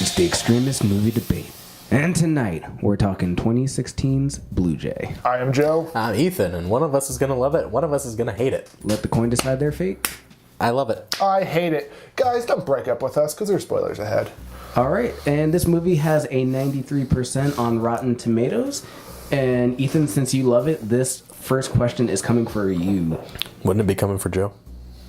It's the Extremist movie debate. And tonight, we're talking 2016's Blue Jay. I am Joe. I'm Ethan, and one of us is going to love it, one of us is going to hate it. Let the coin decide their fate. I love it. I hate it. Guys, don't break up with us, because there's spoilers ahead. All right, and this movie has a 93% on Rotten Tomatoes. And Ethan, since you love it, this first question is coming for you. Wouldn't it be coming for Joe?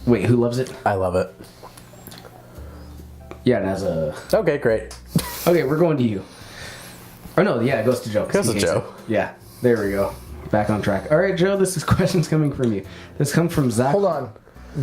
Wait, who loves it? I love it. Yeah, it has a... Okay, great. Okay, we're going to you. Or no, yeah, it goes to Joe. Goes to Joe. Yeah, there we go. Back on track. All right, Joe, this question's coming from you. This comes from Zach. Hold on.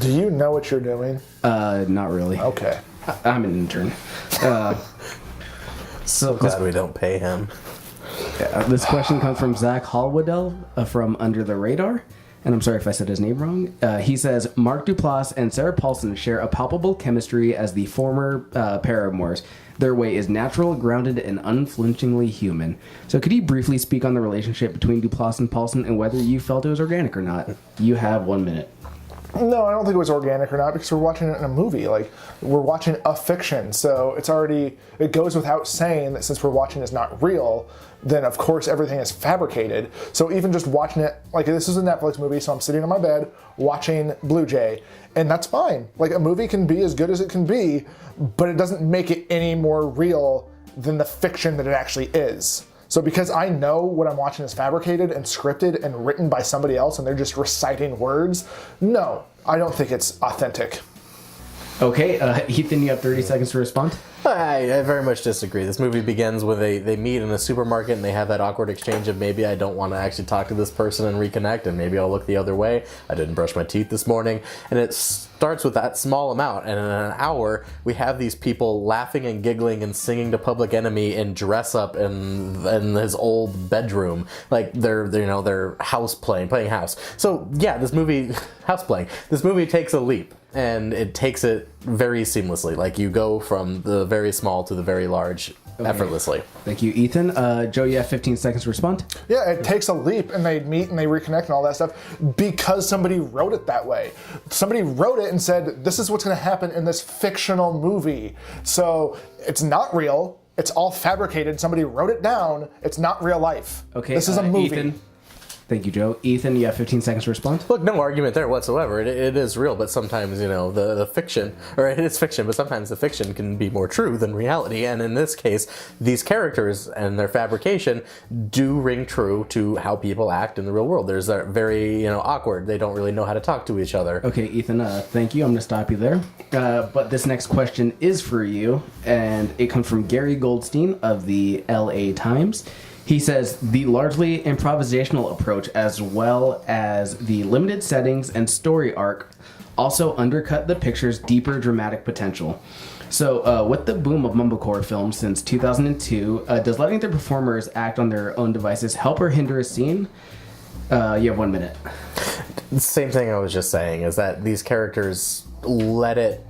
Do you know what you're doing? Not really. Okay. I'm an intern. So glad we don't pay him. This question comes from Zach Hallwaddell from Under the Radar. And I'm sorry if I said his name wrong. He says, Mark Duplass and Sarah Paulson share a palpable chemistry as the former paramours. Their way is natural, grounded, and unflinchingly human. So could you briefly speak on the relationship between Duplass and Paulson and whether you felt it was organic or not? You have 1 minute. No, I don't think it was organic or not, because we're watching it in a movie. Like, we're watching a fiction, so it goes without saying that since we're watching is not real, then of course everything is fabricated. So even just watching it, like, this is a Netflix movie, so I'm sitting on my bed watching Blue Jay, and that's fine. Like, a movie can be as good as it can be, but it doesn't make it any more real than the fiction that it actually is. So because I know what I'm watching is fabricated and scripted and written by somebody else and they're just reciting words, no, I don't think it's authentic. Okay, Ethan, you have 30 seconds to respond. I very much disagree. This movie begins with they meet in a supermarket and they have that awkward exchange of maybe I don't want to actually talk to this person and reconnect and maybe I'll look the other way. I didn't brush my teeth this morning. And it starts with that small amount, and in an hour we have these people laughing and giggling and singing to Public Enemy in dress up in his old bedroom. Like they're playing house. So yeah, this movie, house playing, this movie takes a leap. And it takes it very seamlessly. Like, you go from the very small to the very large effortlessly. Thank you, Ethan. Joe, you have 15 seconds to respond. Yeah, it takes a leap, and they meet and they reconnect and all that stuff because somebody wrote it that way. Somebody wrote it and said, this is what's going to happen in this fictional movie. So it's not real. It's all fabricated. Somebody wrote it down. It's not real life. Okay, this is a movie. Ethan. Thank you, Joe. Ethan, you have 15 seconds to respond. Look, no argument there whatsoever. It is real, but sometimes, the fiction, or it is fiction, but sometimes the fiction can be more true than reality. And in this case, these characters and their fabrication do ring true to how people act in the real world. There's that very, awkward. They don't really know how to talk to each other. Okay, Ethan, thank you. I'm going to stop you there. But this next question is for you, and it comes from Gary Goldstein of the LA Times. He says, the largely improvisational approach, as well as the limited settings and story arc, also undercut the picture's deeper dramatic potential. So, with the boom of mumblecore films since 2002, does letting the performers act on their own devices help or hinder a scene? You have 1 minute. The same thing I was just saying, is that these characters let it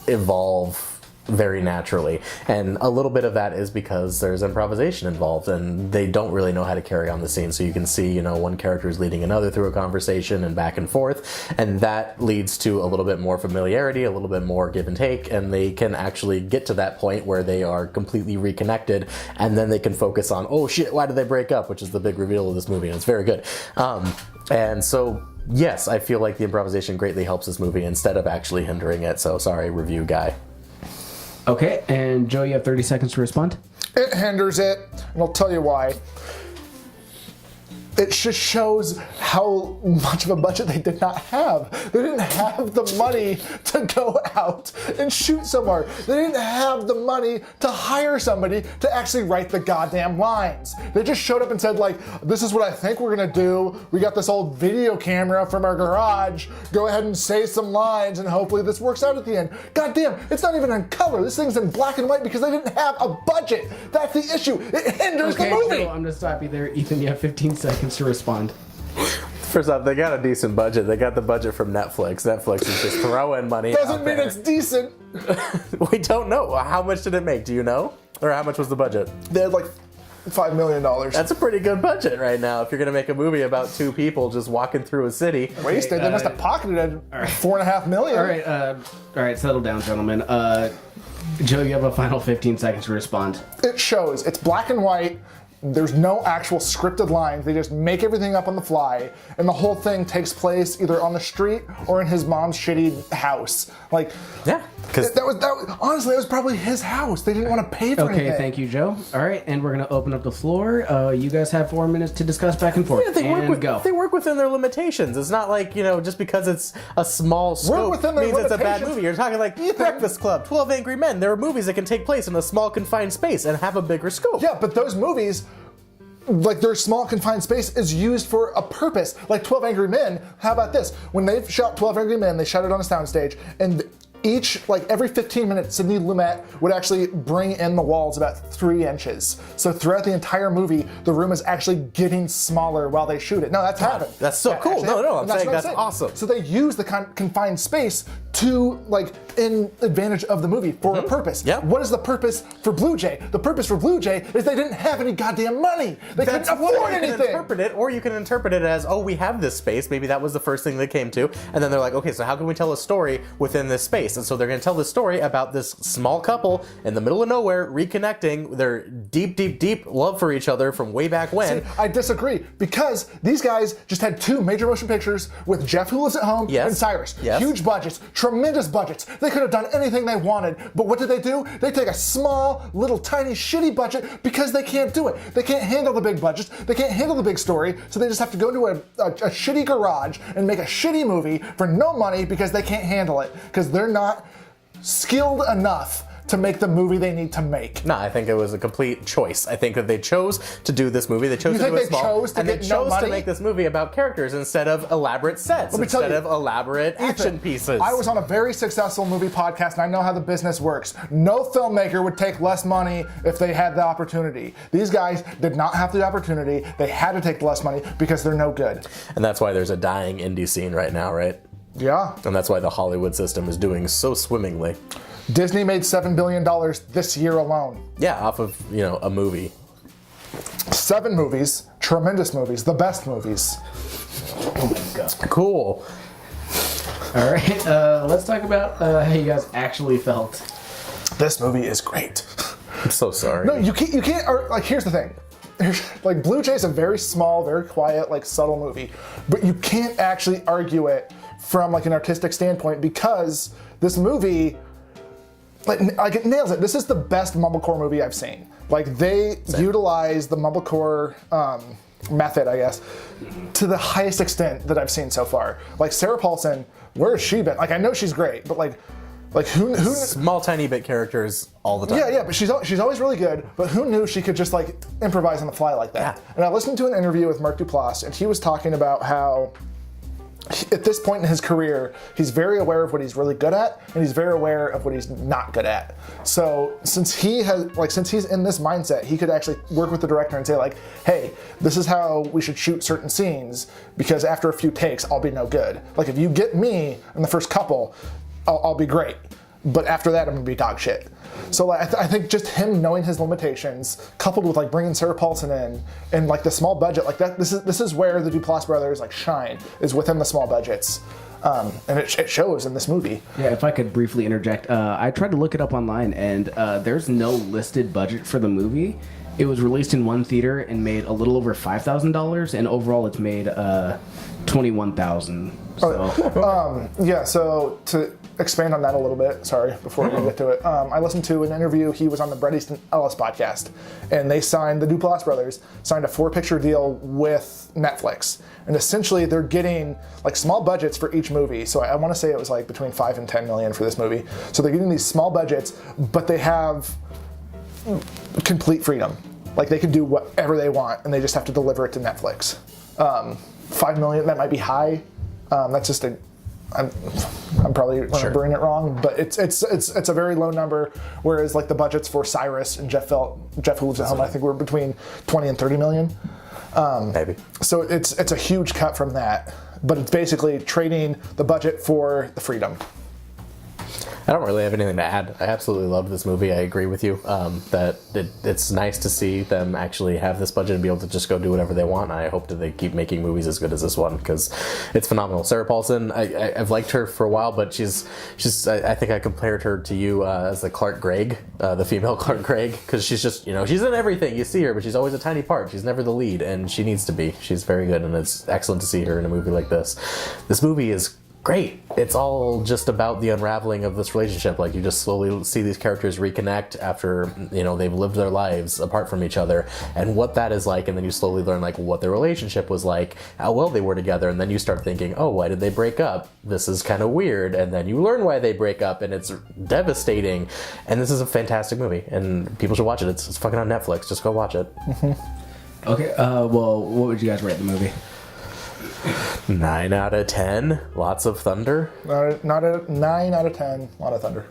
evolve very naturally, and a little bit of that is because there's improvisation involved and they don't really know how to carry on the scene. So you can see, one character is leading another through a conversation and back and forth, and that leads to a little bit more familiarity, a little bit more give and take, and they can actually get to that point where they are completely reconnected, and then they can focus on, oh shit, why did they break up, which is the big reveal of this movie, and it's very good. And so yes, I feel like the improvisation greatly helps this movie instead of actually hindering it. So sorry, review guy. Okay, and Joe, you have 30 seconds to respond. It hinders it, and I'll tell you why. It just shows how much of a budget they did not have. They didn't have the money to go out and shoot somewhere. They didn't have the money to hire somebody to actually write the goddamn lines. They just showed up and said, like, this is what I think we're gonna do. We got this old video camera from our garage. Go ahead and say some lines and hopefully this works out at the end. Goddamn, it's not even in color. This thing's in black and white because they didn't have a budget. That's the issue. It hinders the movie. Joe, I'm gonna stop you there. Ethan, you have 15 seconds to respond. First off, they got a decent budget. They got the budget from Netflix. Netflix is just throwing money Doesn't out mean there. it's decent. We don't know. How much did it make? Do you know? Or how much was the budget? They had like $5 million. That's a pretty good budget right now if you're going to make a movie about two people just walking through a city. Wasted. They must have pocketed $4.5 million. All right, settle down, gentlemen. Joe, you have a final 15 seconds to respond. It shows. It's black and white. There's no actual scripted lines. They just make everything up on the fly, and the whole thing takes place either on the street or in his mom's shitty house. Like, yeah, because that was honestly, that was probably his house. They didn't want to pay for anything. Okay, thank you, Joe. All right, and we're gonna open up the floor. You guys have 4 minutes to discuss back and forth. yeah, they work within their limitations. It's not like, just because it's a small scope means it's a bad movie. You're talking like Breakfast Club, 12 Angry Men. There are movies that can take place in a small confined space and have a bigger scope. Yeah, but those movies, like their small confined space is used for a purpose. Like 12 Angry Men, how about this? When they shot 12 Angry Men, they shot it on a soundstage, and every 15 minutes, Sidney Lumet would actually bring in the walls about 3 inches. So throughout the entire movie, the room is actually getting smaller while they shoot it. No, that's happened. That's so cool. I'm saying that's awesome. So they use the confined space to, in advantage of the movie for a purpose. Yep. What is the purpose for Blue Jay? The purpose for Blue Jay is they didn't have any goddamn money. They couldn't afford anything. You can interpret it, or you can interpret it as, we have this space. Maybe that was the first thing they came to. And then they're like, okay, so how can we tell a story within this space? And so they're going to tell the story about this small couple in the middle of nowhere reconnecting their deep, deep, deep love for each other from way back when. See, I disagree, because these guys just had 2 major motion pictures with Jeff Who Lives at Home and Cyrus. Yes. Huge budgets, tremendous budgets. They could have done anything they wanted, but what do? They take a small, little, tiny, shitty budget because they can't do it. They can't handle the big budgets. They can't handle the big story, so they just have to go to a shitty garage and make a shitty movie for no money because they can't handle it, because they're not skilled enough to make the movie they need to make. No, I think it was a complete choice. I think that they chose to do this movie. They chose to do it small, and they chose to make this movie about characters instead of elaborate sets, instead of elaborate action pieces. I was on a very successful movie podcast, and I know how the business works. No filmmaker would take less money if they had the opportunity. These guys did not have the opportunity. They had to take less money because they're no good. And that's why there's a dying indie scene right now, right? Yeah. And that's why the Hollywood system is doing so swimmingly. Disney made $7 billion this year alone. Yeah, off of, a movie. 7 movies, tremendous movies, the best movies. Oh my God. Cool. All right, let's talk about how you guys actually felt. This movie is great. I'm so sorry. No, you can't. Like, here's the thing. Like, Blue Jay's a very small, very quiet, subtle movie, but you can't actually argue it from an artistic standpoint, because this movie, it nails it. This is the best mumblecore movie I've seen. They utilize the mumblecore method, I guess, to the highest extent that I've seen so far. Sarah Paulson, where has she been? I know she's great, but who small tiny bit characters all the time. Yeah, but she's always really good. But who knew she could just improvise on the fly like that? Yeah. And I listened to an interview with Mark Duplass, and he was talking about how at this point in his career, he's very aware of what he's really good at, and he's very aware of what he's not good at. So since he's in this mindset, he could actually work with the director and say hey, this is how we should shoot certain scenes, because after a few takes, I'll be no good. If you get me in the first couple, I'll be great, but after that, I'm gonna be dog shit. So I think just him knowing his limitations, coupled with bringing Sarah Paulson in, and the small budget, this is where the Duplass brothers shine, is within the small budgets, and it shows in this movie. Yeah, if I could briefly interject, I tried to look it up online, and there's no listed budget for the movie. It was released in one theater and made a little over $5,000, and overall it's made $21,000. So. Yeah. So to expand on that a little bit, sorry, before we get to it, I listened to an interview. He was on the Bret Easton Ellis podcast, and the Duplass brothers signed a 4-picture deal with Netflix, and essentially they're getting small budgets for each movie. So I want to say it was between 5 and 10 million for this movie. So they're getting these small budgets, but they have complete freedom. They can do whatever they want, and they just have to deliver it to Netflix. 5 million, that might be high. That's just I'm probably remembering it wrong, but it's a very low number. Whereas the budgets for Cyrus and Jeff Who Lives at Home, I think were between 20 and 30 million. Maybe. So it's a huge cut from that, but it's basically trading the budget for the freedom. I don't really have anything to add. I absolutely loved this movie. I agree with you that it's nice to see them actually have this budget and be able to just go do whatever they want. I hope that they keep making movies as good as this one because it's phenomenal. Sarah Paulson, I've liked her for a while, but she's I think I compared her to you as the Clark Gregg, the female Clark Gregg, because she's just, she's in everything. You see her, but she's always a tiny part. She's never the lead, and she needs to be. She's very good, and it's excellent to see her in a movie like this. This movie is great. It's all just about the unraveling of this relationship. Like, you just slowly see these characters reconnect after, they've lived their lives apart from each other and what that is like. And then you slowly learn like what their relationship was like, how well they were together. And then you start thinking, oh, why did they break up? This is kind of weird. And then you learn why they break up, and it's devastating. And this is a fantastic movie, and people should watch it. It's fucking on Netflix. Just go watch it. Okay. Well, what would you guys rate the movie? 9 out of 10. Lots of thunder. Not a 9 out of 10. A lot of thunder.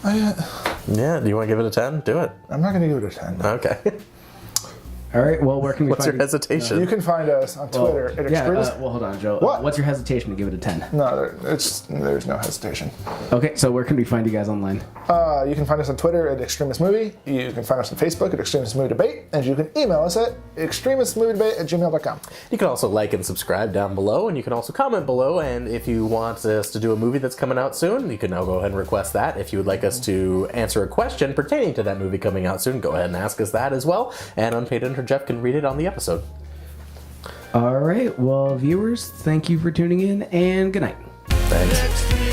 Yeah, do you want to give it a 10? Do it. I'm not going to give it a 10. Okay. All right. Well, where can we What's find your hesitation? You can find us on Twitter at Extremist. well, hold on, Joe. What? What's your hesitation to give it a 10? No, there's no hesitation. Okay, so where can we find you guys online? You can find us on Twitter at Extremist Movie. You can find us on Facebook at Extremist Movie Debate, and you can email us at extremistmoviedebate@gmail.com. You can also like and subscribe down below, and you can also comment below. And if you want us to do a movie that's coming out soon, you can now go ahead and request that. If you would like us to answer a question pertaining to that movie coming out soon, go ahead and ask us that as well. And Unpaid Intern Jeff can read it on the episode. All right. Well, viewers, thank you for tuning in, and good night. Thanks.